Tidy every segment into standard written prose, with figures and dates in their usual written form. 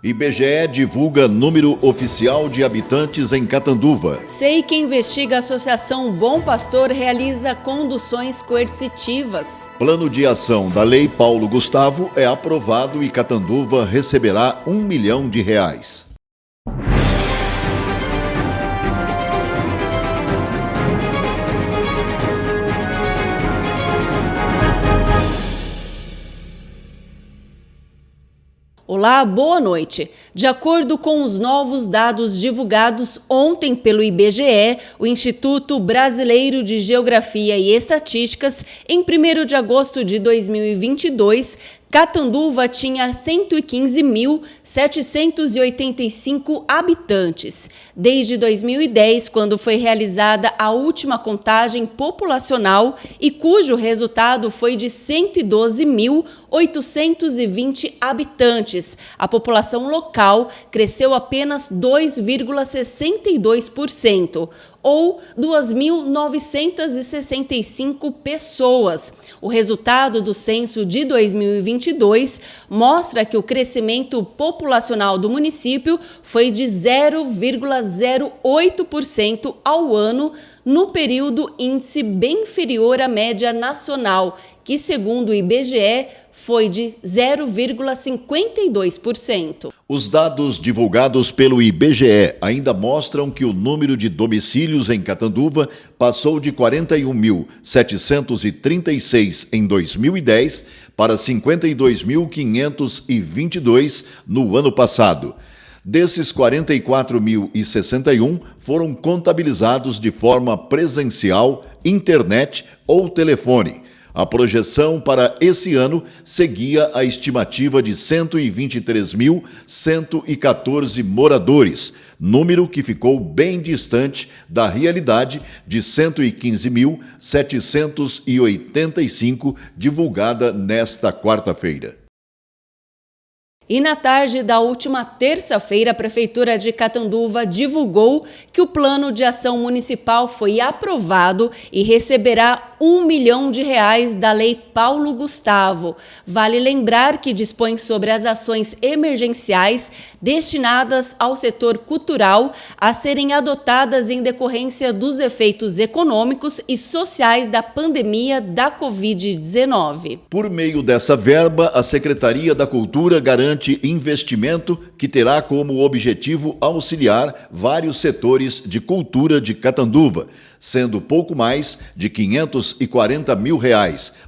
IBGE divulga número oficial de habitantes em Catanduva. SEI que investiga a Associação Bom Pastor realiza conduções coercitivas. Plano de ação da Lei Paulo Gustavo é aprovado e Catanduva receberá R$1 milhão. Olá, boa noite. De acordo com os novos dados divulgados ontem pelo IBGE, o Instituto Brasileiro de Geografia e Estatísticas, em 1º de agosto de 2022, Catanduva tinha 115.785 habitantes. Desde 2010, quando foi realizada a última contagem populacional e cujo resultado foi de 112.820 habitantes, a população local cresceu apenas 2,62%. Ou 2.965 pessoas. O resultado do censo de 2022 mostra que o crescimento populacional do município foi de 0,08% ao ano, no período índice bem inferior à média nacional, que, segundo o IBGE, foi de 0,52%. Os dados divulgados pelo IBGE ainda mostram que o número de domicílios em Catanduva passou de 41.736 em 2010 para 52.522 no ano passado. Desses, 44.061 foram contabilizados de forma presencial, internet ou telefone. A projeção para esse ano seguia a estimativa de 123.114 moradores, número que ficou bem distante da realidade de 115.785 divulgada nesta quarta-feira. E na tarde da última terça-feira, a Prefeitura de Catanduva divulgou que o Plano de Ação Municipal foi aprovado e receberá R$1 milhão da Lei Paulo Gustavo. Vale lembrar que dispõe sobre as ações emergenciais destinadas ao setor cultural a serem adotadas em decorrência dos efeitos econômicos e sociais da pandemia da Covid-19. Por meio dessa verba, a Secretaria da Cultura garante investimento que terá como objetivo auxiliar vários setores de cultura de Catanduva, sendo pouco mais de R$540 mil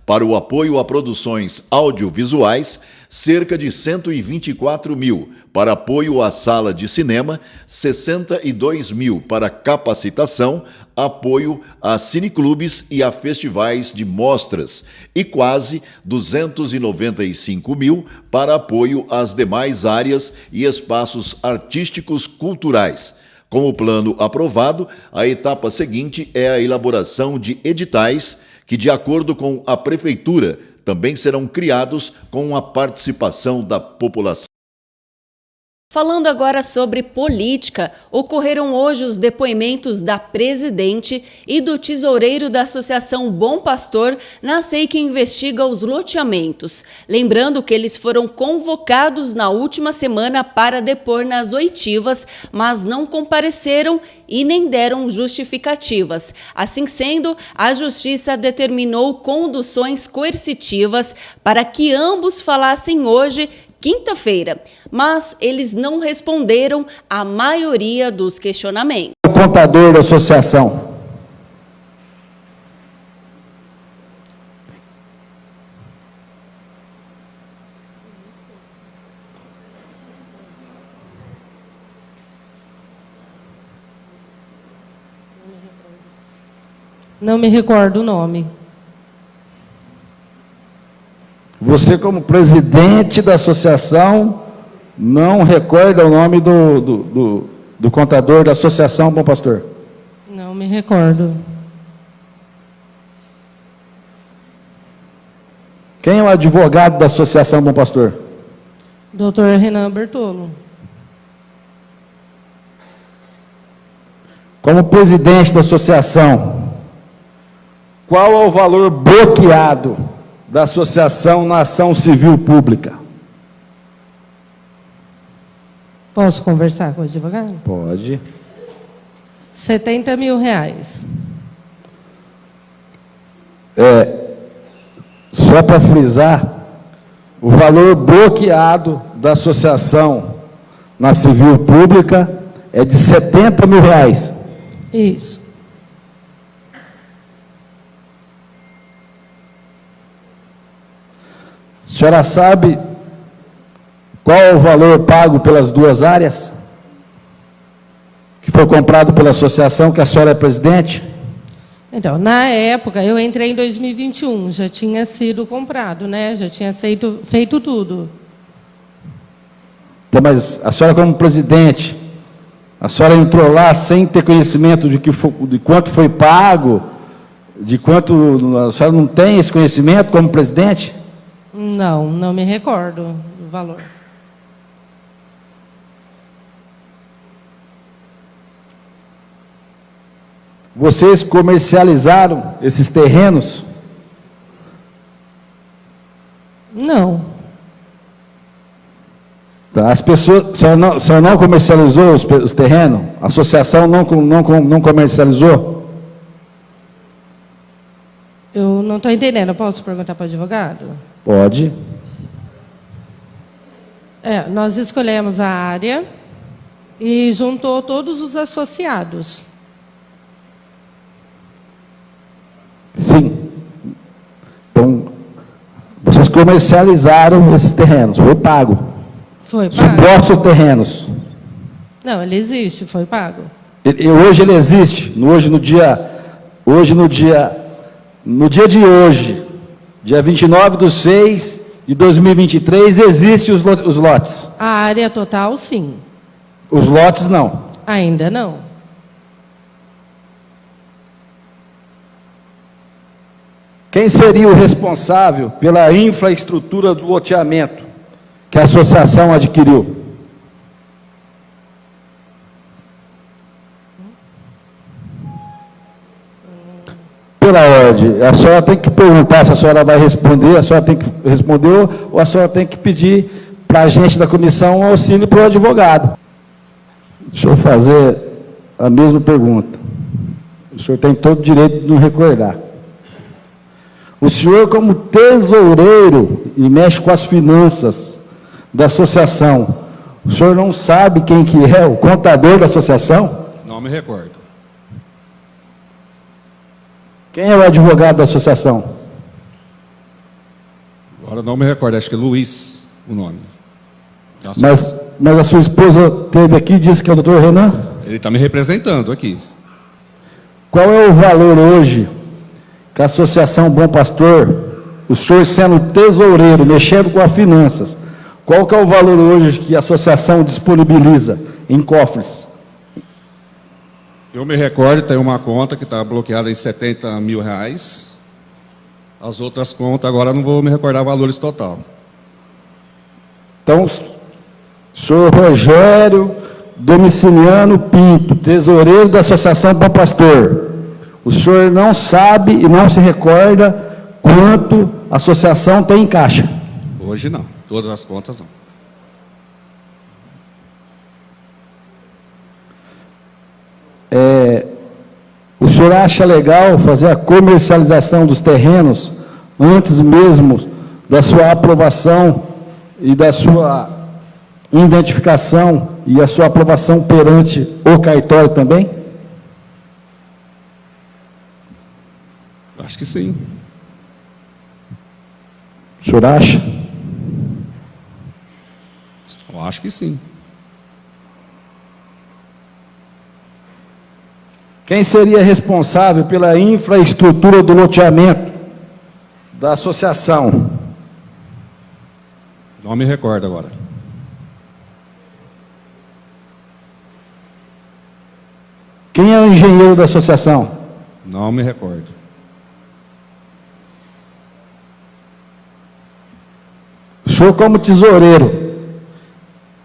para o apoio a produções audiovisuais, cerca de 124 mil para apoio à sala de cinema, 62 mil para capacitação, apoio a cineclubes e a festivais de mostras e quase 295 mil para apoio às demais áreas e espaços artísticos culturais. Com o plano aprovado, a etapa seguinte é a elaboração de editais que, de acordo com a Prefeitura, também serão criados com a participação da população. Falando agora sobre política, ocorreram hoje os depoimentos da presidente e do tesoureiro da Associação Bom Pastor na SEI que investiga os loteamentos. Lembrando que eles foram convocados na última semana para depor nas oitivas, mas não compareceram e nem deram justificativas. Assim sendo, a Justiça determinou conduções coercitivas para que ambos falassem hoje, quinta-feira, mas eles não responderam à maioria dos questionamentos. O contador da associação. Não me recordo o nome. Você, como presidente da associação, não recorda o nome do contador da Associação Bom Pastor? Não me recordo. Quem é o advogado da Associação Bom Pastor? Dr. Renan Bertolo. Como presidente da associação, qual é o valor bloqueado da associação na ação civil pública? Posso conversar com o advogado? Pode. R$70 mil. Só para frisar, o valor bloqueado da associação na civil pública é de R$70 mil. Isso. A senhora sabe qual é o valor pago pelas duas áreas? Que foi comprado pela associação, que a senhora é presidente? Então, na época, eu entrei em 2021, já tinha sido comprado, né? Já tinha feito tudo. Então, mas a senhora como presidente, a senhora entrou lá sem ter conhecimento de quanto foi pago, de quanto... A senhora não tem esse conhecimento como presidente? Não, não me recordo do valor. Vocês comercializaram esses terrenos? Não. Tá, as pessoas, a senhora não comercializou os terrenos? A associação não comercializou? Eu não estou entendendo. Eu posso perguntar para o advogado? Pode. Nós escolhemos a área e juntou todos os associados. Sim. Então, vocês comercializaram esses terrenos, foi pago. Foi pago? Supostos terrenos. Não, ele existe, foi pago. Hoje ele existe. No dia de hoje, dia 29/6/2023, existem os lotes. A área total, sim. Os lotes, não. Ainda não. Quem seria o responsável pela infraestrutura do loteamento que a associação adquiriu? Pela ordem, a senhora tem que perguntar se a senhora vai responder, a senhora tem que responder ou a senhora tem que pedir para a gente da comissão um auxílio para o advogado. Deixa eu fazer a mesma pergunta. O senhor tem todo o direito de não recordar. O senhor, como tesoureiro e mexe com as finanças da associação, o senhor não sabe quem que é o contador da associação? Não me recordo. Quem é o advogado da associação? Agora não me recordo, acho que é Luiz o nome. Mas a sua esposa esteve aqui e disse que é o doutor Renan? Ele está me representando aqui. Qual é o valor hoje que a Associação Bom Pastor, o senhor sendo tesoureiro, mexendo com as finanças, qual que é o valor hoje que a associação disponibiliza em cofres? Eu me recordo, tem uma conta que está bloqueada em R$70 mil. As outras contas, agora não vou me recordar valores total. Então, senhor Rogério Domiciliano Pinto, tesoureiro da Associação Bom Pastor, o senhor não sabe e não se recorda quanto a associação tem em caixa? Hoje não, todas as contas não. O senhor acha legal fazer a comercialização dos terrenos antes mesmo da sua aprovação e da sua identificação e a sua aprovação perante o cartório também? Acho que sim. O senhor acha? Eu acho que sim. Quem seria responsável pela infraestrutura do loteamento da associação? Não me recordo agora. Quem é o engenheiro da associação? Não me recordo. O senhor, como tesoureiro,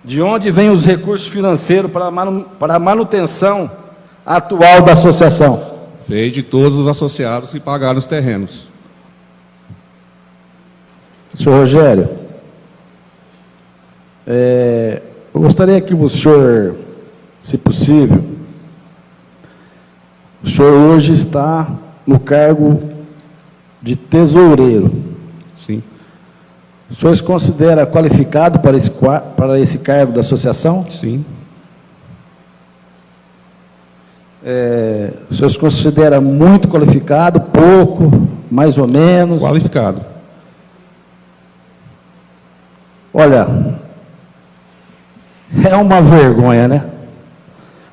de onde vêm os recursos financeiros para a manutenção atual da associação? Veio de todos os associados e pagaram os terrenos. Senhor Rogério, Eu gostaria que o senhor, se possível, o senhor hoje está no cargo de tesoureiro. Sim. O senhor se considera qualificado para esse cargo da associação? Sim. O senhor se considera muito qualificado, pouco, mais ou menos? Qualificado. Olha, é uma vergonha, né?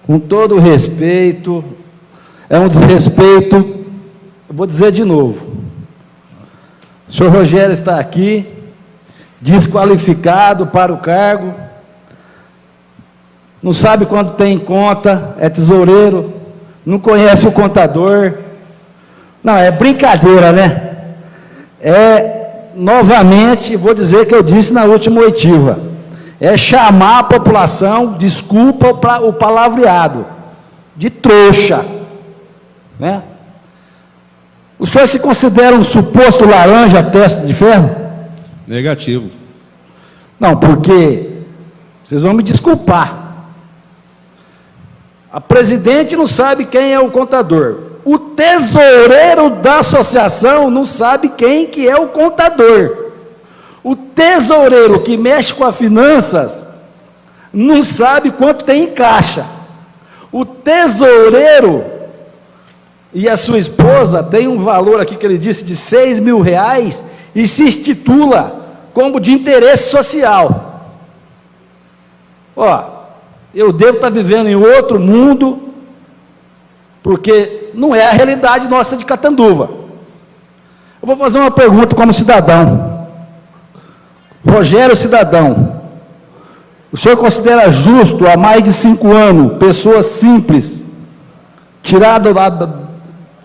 Com todo o respeito, é um desrespeito, eu vou dizer de novo. O senhor Rogério está aqui, desqualificado para o cargo, não sabe quanto tem em conta, é tesoureiro, não conhece o contador. Não, é brincadeira, né? Novamente, vou dizer que eu disse na última oitiva, é chamar a população, desculpa o palavreado, de trouxa, né? O senhor se considera um suposto laranja testa de ferro? Negativo. Não, porque, vocês vão me desculpar, a presidente não sabe quem é o contador, o tesoureiro da associação não sabe quem que é o contador, o tesoureiro que mexe com as finanças não sabe quanto tem em caixa, o tesoureiro e a sua esposa tem um valor aqui que ele disse de R$6.000 e se intitula como de interesse social. Ó, eu devo estar vivendo em outro mundo, porque não é a realidade nossa de Catanduva. Eu vou fazer uma pergunta como cidadão. Rogério cidadão, o senhor considera justo há mais de 5 anos, pessoas simples, tirada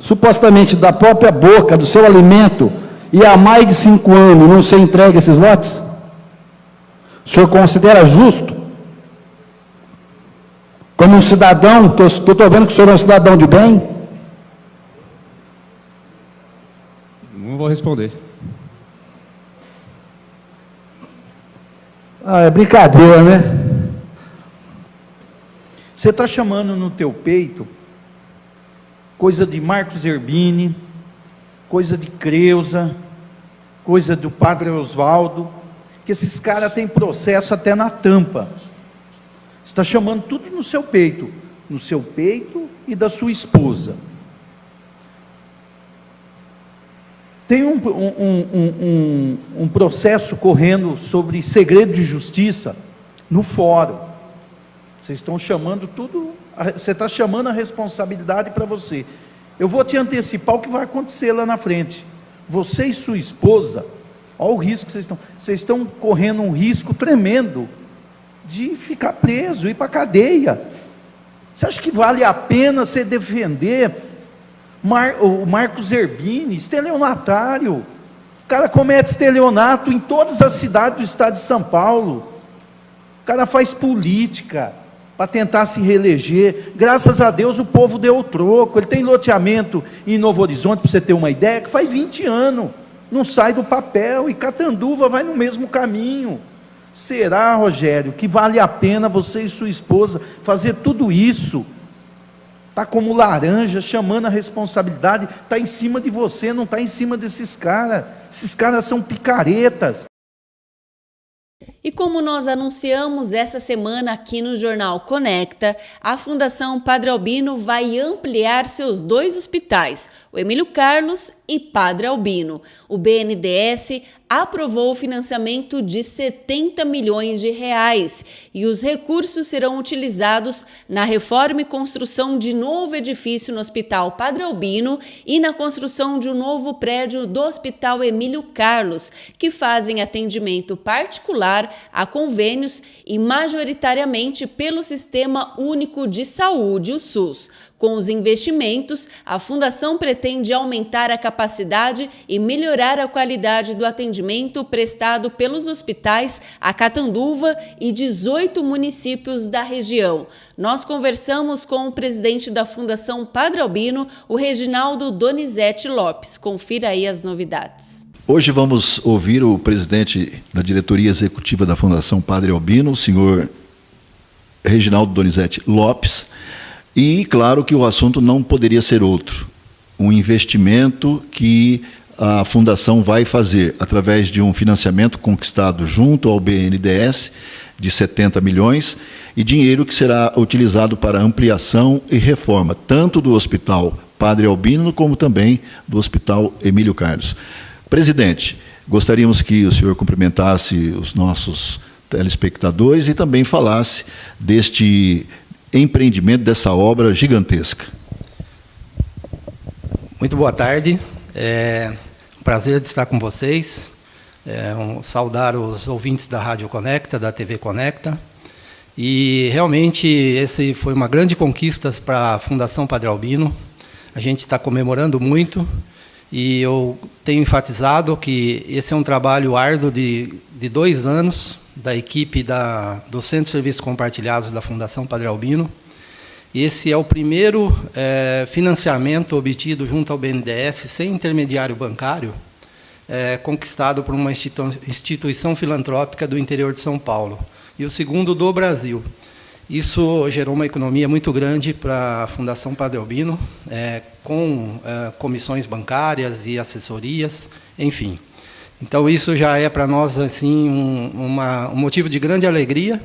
supostamente da própria boca, do seu alimento, e há mais de 5 anos não ser entregue esses lotes? O senhor considera justo? Como um cidadão, que eu estou vendo que o senhor é um cidadão de bem? Não vou responder. É brincadeira, né? Você está chamando no teu peito coisa de Marcos Zerbini, coisa de Creuza, coisa do Padre Oswaldo, que esses caras têm processo até na tampa. Você está chamando tudo no seu peito e da sua esposa. Tem um processo correndo sobre segredo de justiça no fórum. Vocês estão chamando tudo, você está chamando a responsabilidade para você. Eu vou te antecipar o que vai acontecer lá na frente. Você e sua esposa, olha o risco que vocês estão correndo um risco tremendo de ficar preso, ir para a cadeia. Você acha que vale a pena você defender o Marcos Zerbini, estelionatário? O cara comete estelionato em todas as cidades do estado de São Paulo. O cara faz política para tentar se reeleger. Graças a Deus o povo deu o troco. Ele tem loteamento em Novo Horizonte, para você ter uma ideia, que faz 20 anos, não sai do papel, e Catanduva vai no mesmo caminho. Será, Rogério, que vale a pena você e sua esposa fazer tudo isso? Está como laranja, chamando a responsabilidade, está em cima de você, não está em cima desses caras. Esses caras são picaretas. E como nós anunciamos essa semana aqui no Jornal Conecta, a Fundação Padre Albino vai ampliar seus 2 hospitais, o Emílio Carlos e Padre Albino. O BNDES aprovou o financiamento de R$70 milhões e os recursos serão utilizados na reforma e construção de novo edifício no Hospital Padre Albino e na construção de um novo prédio do Hospital Emílio Carlos, que fazem atendimento particular a convênios e majoritariamente pelo Sistema Único de Saúde, o SUS. Com os investimentos, a Fundação pretende aumentar a capacidade e melhorar a qualidade do atendimento prestado pelos hospitais a Catanduva e 18 municípios da região. Nós conversamos com o presidente da Fundação Padre Albino, o Reginaldo Donizete Lopes. Confira aí as novidades. Hoje vamos ouvir o presidente da diretoria executiva da Fundação Padre Albino, o senhor Reginaldo Donizete Lopes. E, claro, que o assunto não poderia ser outro. Um investimento que a Fundação vai fazer através de um financiamento conquistado junto ao BNDES de 70 milhões e dinheiro que será utilizado para ampliação e reforma, tanto do Hospital Padre Albino como também do Hospital Emílio Carlos. Presidente, gostaríamos que o senhor cumprimentasse os nossos telespectadores e também falasse deste empreendimento, dessa obra gigantesca. Muito boa tarde. Um prazer de estar com vocês. Saudar os ouvintes da Rádio Conecta, da TV Conecta. E, realmente, esse foi uma grande conquista para a Fundação Padre Albino. A gente está comemorando muito e eu tenho enfatizado que esse é um trabalho árduo de 2 anos da equipe do Centro de Serviços Compartilhados da Fundação Padre Albino. Esse é o primeiro financiamento obtido junto ao BNDES, sem intermediário bancário, conquistado por uma instituição filantrópica do interior de São Paulo, e o segundo do Brasil. Isso gerou uma economia muito grande para a Fundação Padre Albino, com comissões bancárias e assessorias, enfim. Então, isso já é para nós assim, um motivo de grande alegria.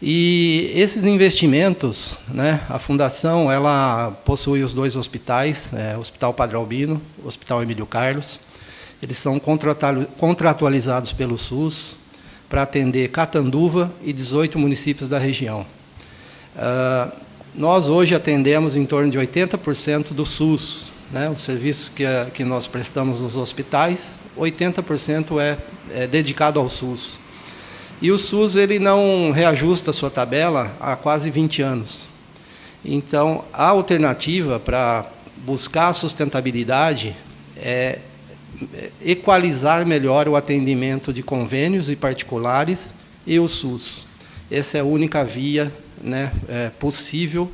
E esses investimentos, né, a Fundação ela possui os 2 hospitais, o Hospital Padre Albino, o Hospital Emílio Carlos. Eles são contratualizados pelo SUS para atender Catanduva e 18 municípios da região. Nós hoje atendemos em torno de 80% do SUS, né, o serviço que nós prestamos nos hospitais, 80% é dedicado ao SUS. E o SUS ele não reajusta a sua tabela há quase 20 anos. Então, a alternativa para buscar a sustentabilidade é equalizar melhor o atendimento de convênios e particulares e o SUS. Essa é a única via, né, possível,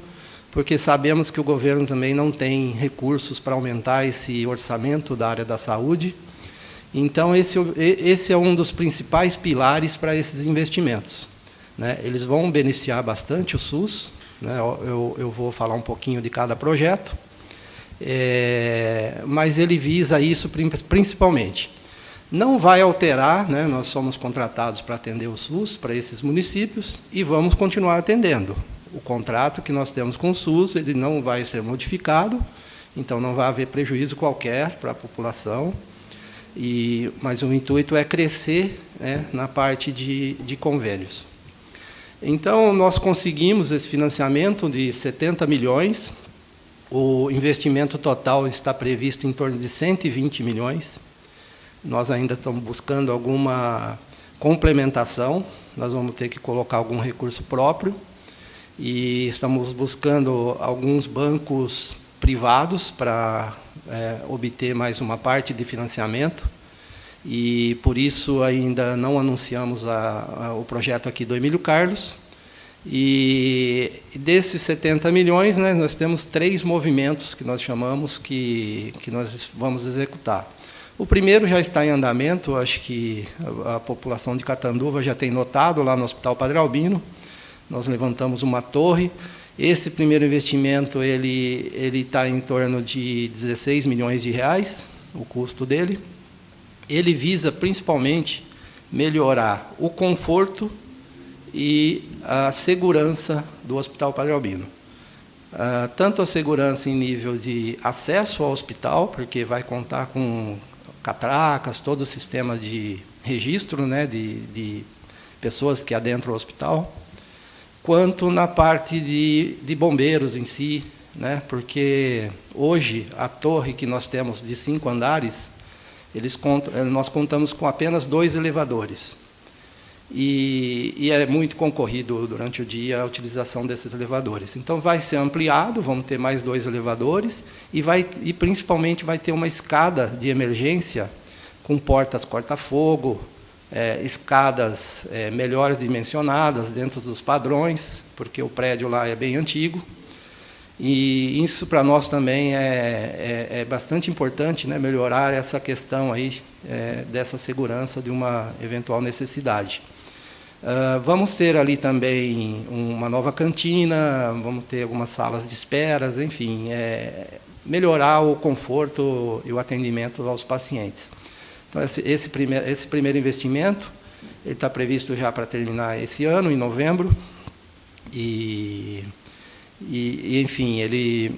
porque sabemos que o governo também não tem recursos para aumentar esse orçamento da área da saúde. Então, esse é um dos principais pilares para esses investimentos, né? Eles vão beneficiar bastante o SUS, né? Eu vou falar um pouquinho de cada projeto, mas ele visa isso principalmente. Não vai alterar, né? Nós somos contratados para atender o SUS para esses municípios e vamos continuar atendendo. O contrato que nós temos com o SUS ele não vai ser modificado, então não vai haver prejuízo qualquer para a população. Mas o intuito é crescer, né, na parte de convênios. Então, nós conseguimos esse financiamento de 70 milhões, o investimento total está previsto em torno de 120 milhões, nós ainda estamos buscando alguma complementação, nós vamos ter que colocar algum recurso próprio, e estamos buscando alguns bancos privados para obter mais uma parte de financiamento, e por isso ainda não anunciamos o projeto aqui do Emílio Carlos. E desses 70 milhões, né, nós temos 3 movimentos que nós chamamos que nós vamos executar. O primeiro já está em andamento, acho que a população de Catanduva já tem notado, lá no Hospital Padre Albino, nós levantamos uma torre. Esse primeiro investimento ele está em torno de 16 milhões de reais, o custo dele. Ele visa principalmente melhorar o conforto e a segurança do Hospital Padre Albino. Tanto a segurança em nível de acesso ao hospital, porque vai contar com catracas, todo o sistema de registro, né, de pessoas que adentram o hospital, quanto na parte de bombeiros em si, né, porque hoje a torre que nós temos de 5 andares, nós contamos com apenas 2 elevadores. E é muito concorrido durante o dia a utilização desses elevadores. Então, vai ser ampliado, vamos ter mais 2 elevadores, e principalmente vai ter uma escada de emergência com portas corta-fogo, escadas melhor dimensionadas dentro dos padrões, porque o prédio lá é bem antigo. E isso para nós também é bastante importante, né, melhorar essa questão aí, dessa segurança de uma eventual necessidade. Vamos ter ali também uma nova cantina, vamos ter algumas salas de esperas, enfim, melhorar o conforto e o atendimento aos pacientes. Então, esse primeiro investimento está previsto já para terminar esse ano, em novembro, e enfim, ele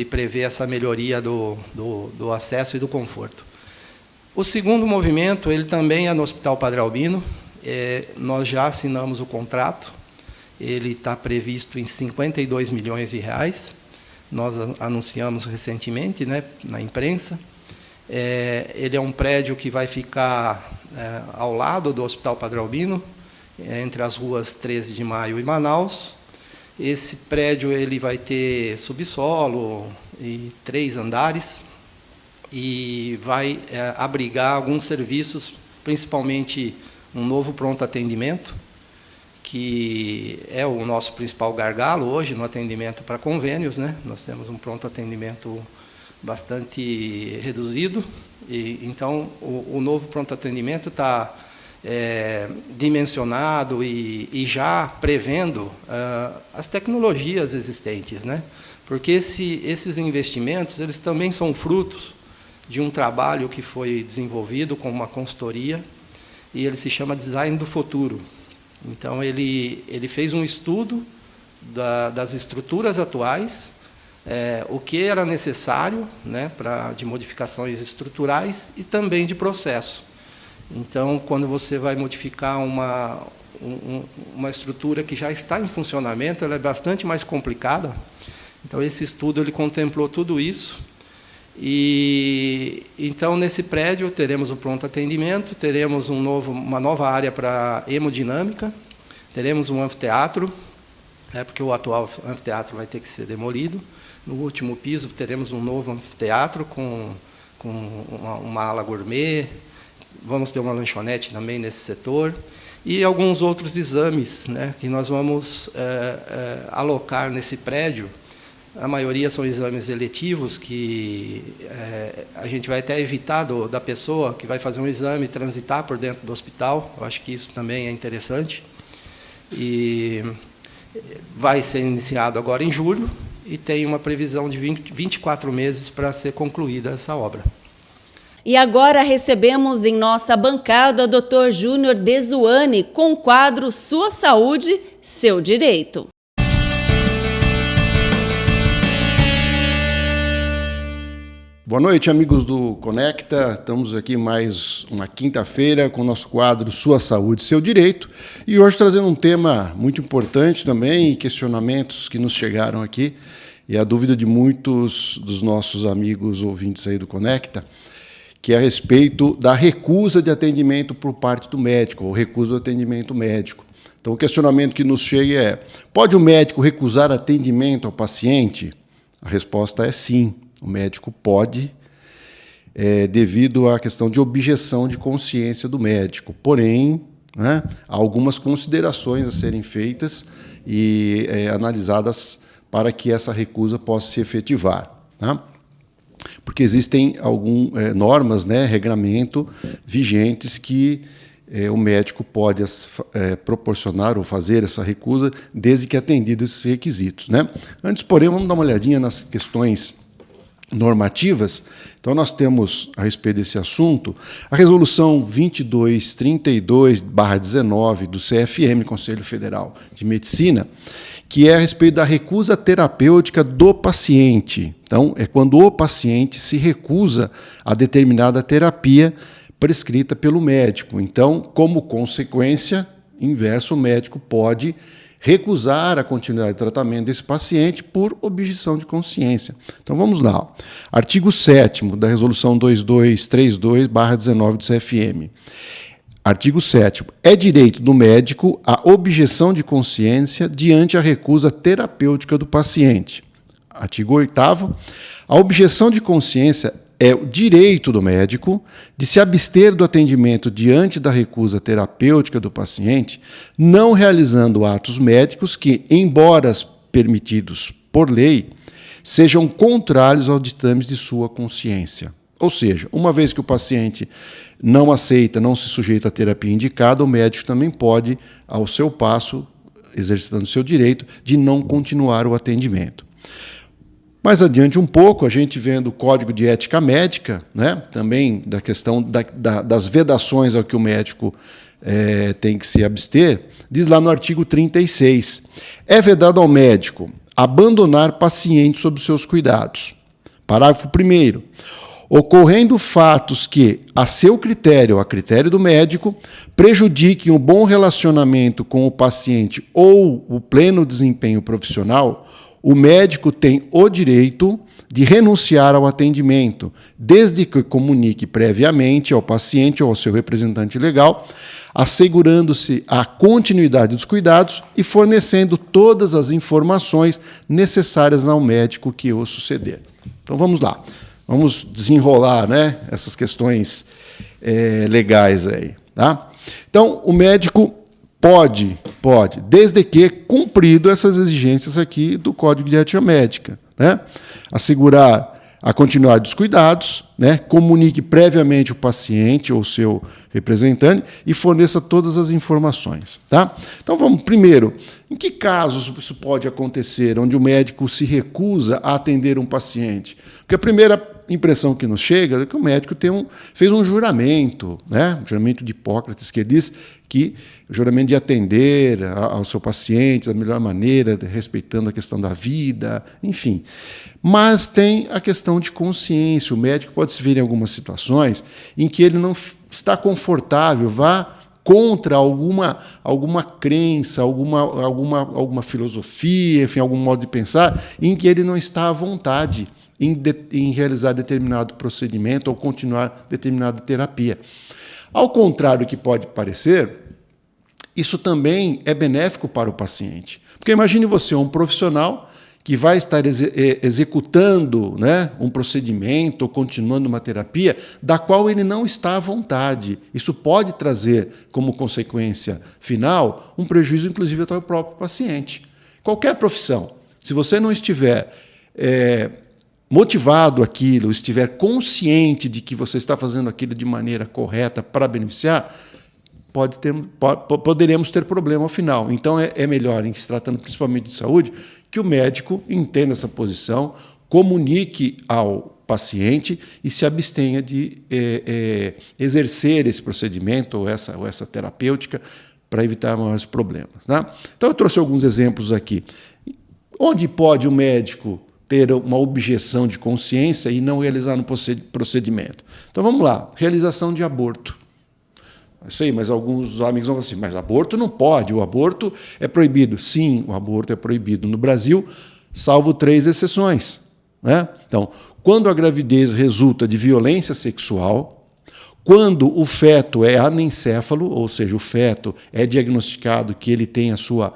prevê essa melhoria do acesso e do conforto. O segundo movimento, ele também é no Hospital Padre Albino. Nós já assinamos o contrato, ele está previsto em R$52 milhões. Nós anunciamos recentemente, né, na imprensa. Ele é um prédio que vai ficar ao lado do Hospital Padre Albino, entre as ruas 13 de Maio e Manaus. Esse prédio ele vai ter subsolo e 3 andares e vai abrigar alguns serviços, principalmente um novo pronto atendimento, que é o nosso principal gargalo hoje no atendimento para convênios, né? Nós temos um pronto atendimento bastante reduzido, e então o novo pronto atendimento está dimensionado e já prevendo as tecnologias existentes, né? Porque esses investimentos eles também são frutos de um trabalho que foi desenvolvido com uma consultoria, e ele se chama Design do Futuro. Então, ele fez um estudo das estruturas atuais, o que era necessário, né, de modificações estruturais e também de processo. Então, quando você vai modificar uma estrutura que já está em funcionamento, ela é bastante mais complicada. Então, esse estudo ele contemplou tudo isso. E então, nesse prédio, teremos o pronto atendimento, teremos uma nova área para hemodinâmica, teremos um anfiteatro, porque o atual anfiteatro vai ter que ser demolido. No último piso, teremos um novo anfiteatro com uma ala gourmet, vamos ter uma lanchonete também nesse setor, e alguns outros exames, né, que nós vamos alocar nesse prédio. A maioria são exames eletivos que a gente vai até evitar da pessoa que vai fazer um exame transitar por dentro do hospital. Eu acho que isso também é interessante. E vai ser iniciado agora em julho e tem uma previsão de 24 meses para ser concluída essa obra. E agora recebemos em nossa bancada o Dr. Júnior Dezuani com o quadro Sua Saúde, Seu Direito. Boa noite, amigos do Conecta. Estamos aqui mais uma quinta-feira com o nosso quadro Sua Saúde, Seu Direito. E hoje trazendo um tema muito importante também, e questionamentos que nos chegaram aqui, e a dúvida de muitos dos nossos amigos ouvintes aí do Conecta, que é a respeito da recusa de atendimento por parte do médico, ou recusa do atendimento médico. Então, o questionamento que nos chega é: pode o médico recusar atendimento ao paciente? A resposta é sim. O médico pode, devido à questão de objeção de consciência do médico. Porém, né, há algumas considerações a serem feitas e analisadas para que essa recusa possa se efetivar. Tá? Porque existem algumas normas, né, regramento vigentes que o médico pode proporcionar ou fazer essa recusa desde que atendidos esses requisitos. Né? Antes, porém, vamos dar uma olhadinha nas questões normativas. Então, nós temos, a respeito desse assunto, a Resolução 2232/19 do CFM, Conselho Federal de Medicina, que é a respeito da recusa terapêutica do paciente. Então, é quando o paciente se recusa a determinada terapia prescrita pelo médico. Então, como consequência inversa, o médico pode recusar a continuidade de tratamento desse paciente por objeção de consciência. Então, vamos lá. Artigo 7º da Resolução 2232/19 do CFM. Artigo 7º. É direito do médico a objeção de consciência diante a recusa terapêutica do paciente. Artigo 8º. A objeção de consciência é o direito do médico de se abster do atendimento diante da recusa terapêutica do paciente, não realizando atos médicos que, embora permitidos por lei, sejam contrários aos ditames de sua consciência. Ou seja, uma vez que o paciente não aceita, não se sujeita à terapia indicada, o médico também pode, ao seu passo, exercitando o seu direito, de não continuar o atendimento. Mais adiante um pouco, a gente vendo o Código de Ética Médica, né, também da questão das vedações ao que o médico tem que se abster, diz lá no artigo 36, é vedado ao médico abandonar paciente sob seus cuidados. Parágrafo 1º. Ocorrendo fatos que, a seu critério, a critério do médico, prejudiquem o bom relacionamento com o paciente ou o pleno desempenho profissional, o médico tem o direito de renunciar ao atendimento, desde que comunique previamente ao paciente ou ao seu representante legal, assegurando-se a continuidade dos cuidados e fornecendo todas as informações necessárias ao médico que o suceder. Então vamos lá. Vamos desenrolar, né, essas questões legais aí. Tá? Então, o médico pode, desde que cumprido essas exigências aqui do Código de Ética Médica, né? Assegurar a continuidade dos cuidados, né? Comunique previamente o paciente ou seu representante e forneça todas as informações. Tá? Então, vamos primeiro, em que casos isso pode acontecer, onde o médico se recusa a atender um paciente? Porque a primeira impressão que nos chega é que o médico fez um juramento, né? Um juramento de Hipócrates, que diz que o juramento de atender ao seu paciente da melhor maneira, respeitando a questão da vida, enfim. Mas tem a questão de consciência. O médico pode se ver em algumas situações em que ele não está confortável, vá contra alguma crença, alguma filosofia, enfim, algum modo de pensar, em que ele não está à vontade em realizar determinado procedimento ou continuar determinada terapia. Ao contrário do que pode parecer, isso também é benéfico para o paciente. Porque imagine você, um profissional que vai estar executando, né, um procedimento ou continuando uma terapia da qual ele não está à vontade. Isso pode trazer como consequência final um prejuízo, inclusive, ao próprio paciente. Qualquer profissão, se você não estiver motivado aquilo, estiver consciente de que você está fazendo aquilo de maneira correta para beneficiar, poderemos ter problema ao final. Então, é melhor, em se tratando principalmente de saúde, que o médico entenda essa posição, comunique ao paciente e se abstenha de exercer esse procedimento ou essa terapêutica para evitar maiores problemas. Tá? Então, eu trouxe alguns exemplos aqui. Onde pode o médico ter uma objeção de consciência e não realizar um procedimento? Então, vamos lá. Realização de aborto. Eu sei, mas alguns amigos vão falar assim, mas aborto não pode, o aborto é proibido. Sim, o aborto é proibido no Brasil, salvo 3 exceções. Né? Então, quando a gravidez resulta de violência sexual, quando o feto é anencéfalo, ou seja, o feto é diagnosticado que ele tem a sua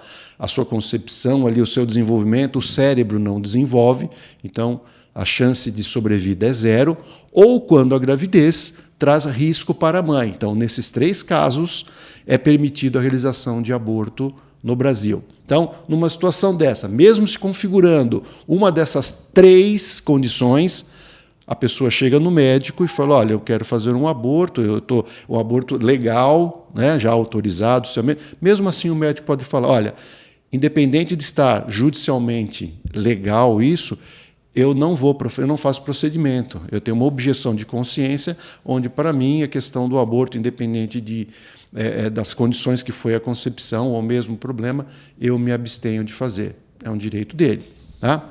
concepção, ali, o seu desenvolvimento, o cérebro não desenvolve, então a chance de sobrevida é 0, ou quando a gravidez traz risco para a mãe. Então, nesses 3 casos, é permitido a realização de aborto no Brasil. Então, numa situação dessa, mesmo se configurando uma dessas 3 condições, a pessoa chega no médico e fala, olha, eu quero fazer um aborto, um aborto legal, né, já autorizado, mesmo assim o médico pode falar, olha, independente de estar judicialmente legal isso, eu não faço procedimento. Eu tenho uma objeção de consciência, onde, para mim, a questão do aborto, independente das condições que foi a concepção ou mesmo o problema, eu me abstenho de fazer. É um direito dele. Tá?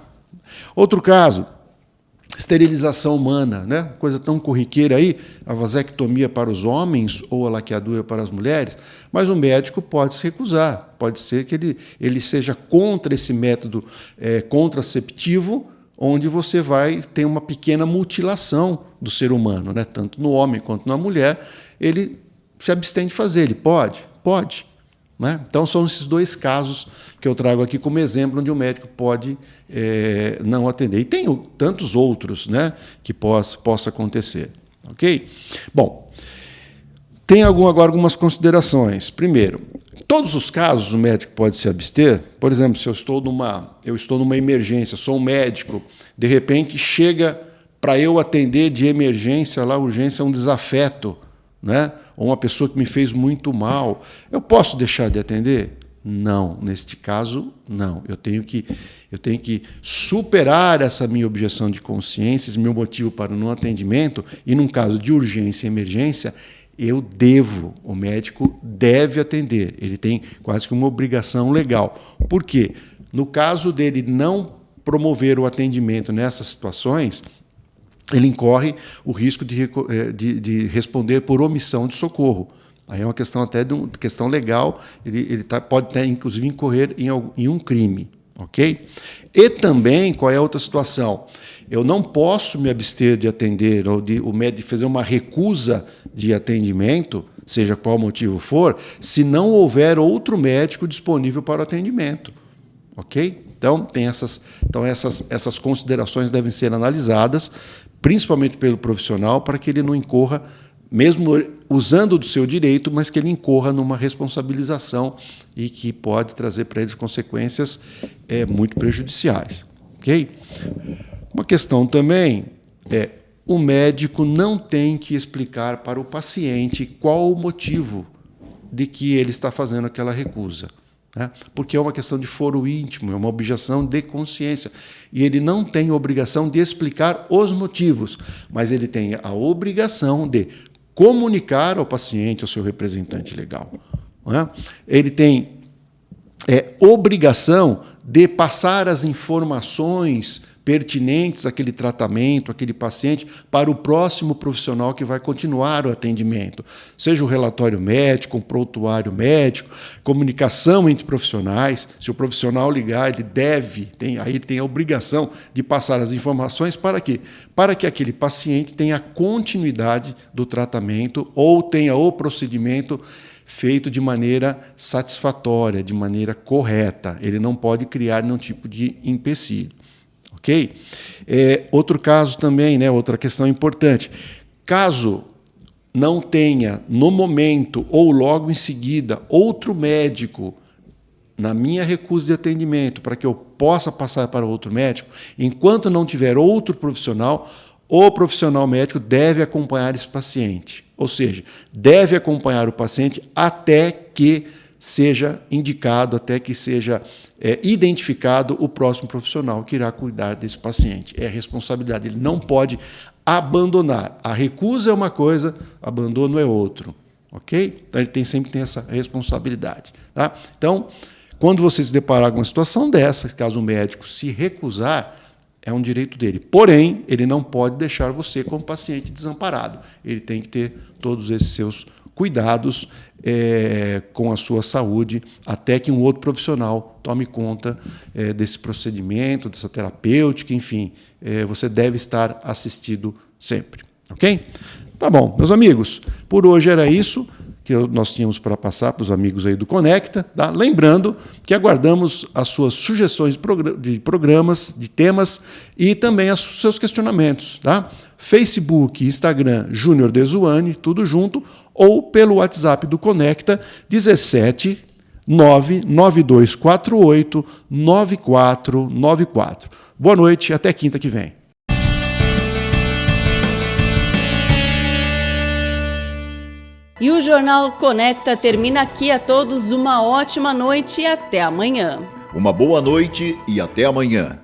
Outro caso, esterilização humana, né? Coisa tão corriqueira aí, a vasectomia para os homens ou a laqueadura para as mulheres, mas o médico pode se recusar. Pode ser que ele seja contra esse método contraceptivo, onde você vai ter uma pequena mutilação do ser humano, né? Tanto no homem quanto na mulher, ele se abstém de fazer. Ele pode? Pode. Né? Então, são esses 2 casos que eu trago aqui como exemplo, onde o médico pode não atender. E tem tantos outros, né, que possa acontecer. Ok? Bom, tem agora algumas considerações. Primeiro, em todos os casos o médico pode se abster. Por exemplo, se eu estou numa emergência, sou um médico, de repente chega para eu atender de emergência lá, urgência, um desafeto, né? Ou uma pessoa que me fez muito mal, eu posso deixar de atender? Não, neste caso, não. Eu tenho que superar essa minha objeção de consciência, esse meu motivo para o não atendimento, e num caso de urgência e emergência, o médico deve atender. Ele tem quase que uma obrigação legal. Por quê? No caso dele não promover o atendimento nessas situações, ele incorre o risco de responder por omissão de socorro. Aí é uma questão até de questão legal, pode até, inclusive, incorrer em um crime. Ok? E também, qual é a outra situação? Eu não posso me abster de atender, ou o médico fazer uma recusa de atendimento, seja qual motivo for, se não houver outro médico disponível para o atendimento. Ok? Então, essas considerações devem ser analisadas, principalmente pelo profissional, para que ele não incorra, mesmo usando do seu direito, mas que ele incorra numa responsabilização e que pode trazer para ele consequências muito prejudiciais. Ok? Uma questão também o médico não tem que explicar para o paciente qual o motivo de que ele está fazendo aquela recusa. Né? Porque é uma questão de foro íntimo, é uma objeção de consciência. E ele não tem obrigação de explicar os motivos, mas ele tem a obrigação de comunicar ao paciente, ao seu representante legal. Né? Ele tem obrigação de passar as informações pertinentes àquele tratamento, àquele paciente, para o próximo profissional que vai continuar o atendimento. Seja o relatório médico, um prontuário médico, comunicação entre profissionais. Se o profissional ligar, ele tem a obrigação de passar as informações para quê? Para que aquele paciente tenha continuidade do tratamento ou tenha o procedimento feito de maneira satisfatória, de maneira correta. Ele não pode criar nenhum tipo de empecilho. Ok? Outro caso também, outra questão importante. Caso não tenha, no momento ou logo em seguida, outro médico na minha recusa de atendimento para que eu possa passar para outro médico, enquanto não tiver outro profissional, o profissional médico deve acompanhar esse paciente. Ou seja, deve acompanhar o paciente até que seja indicado, até que seja identificado o próximo profissional que irá cuidar desse paciente. É a responsabilidade, ele não pode abandonar. A recusa é uma coisa, abandono é outro. Ok? Então ele sempre tem essa responsabilidade. Tá? Então, quando você se deparar com uma situação dessa, caso o médico se recusar, é um direito dele. Porém, ele não pode deixar você como paciente desamparado. Ele tem que ter todos esses seus cuidados com a sua saúde, até que um outro profissional tome conta desse procedimento, dessa terapêutica, enfim. Você deve estar assistido sempre. Ok? Tá bom, meus amigos, por hoje era isso que nós tínhamos para passar para os amigos aí do Conecta. Tá? Lembrando que aguardamos as suas sugestões de programas, de temas e também os seus questionamentos. Tá? Facebook, Instagram, Júnior Dezuani, tudo junto, ou pelo WhatsApp do Conecta, 17 99248 9494. Boa noite, até quinta que vem. E o Jornal Conecta termina aqui. A todos uma ótima noite e até amanhã. Uma boa noite e até amanhã.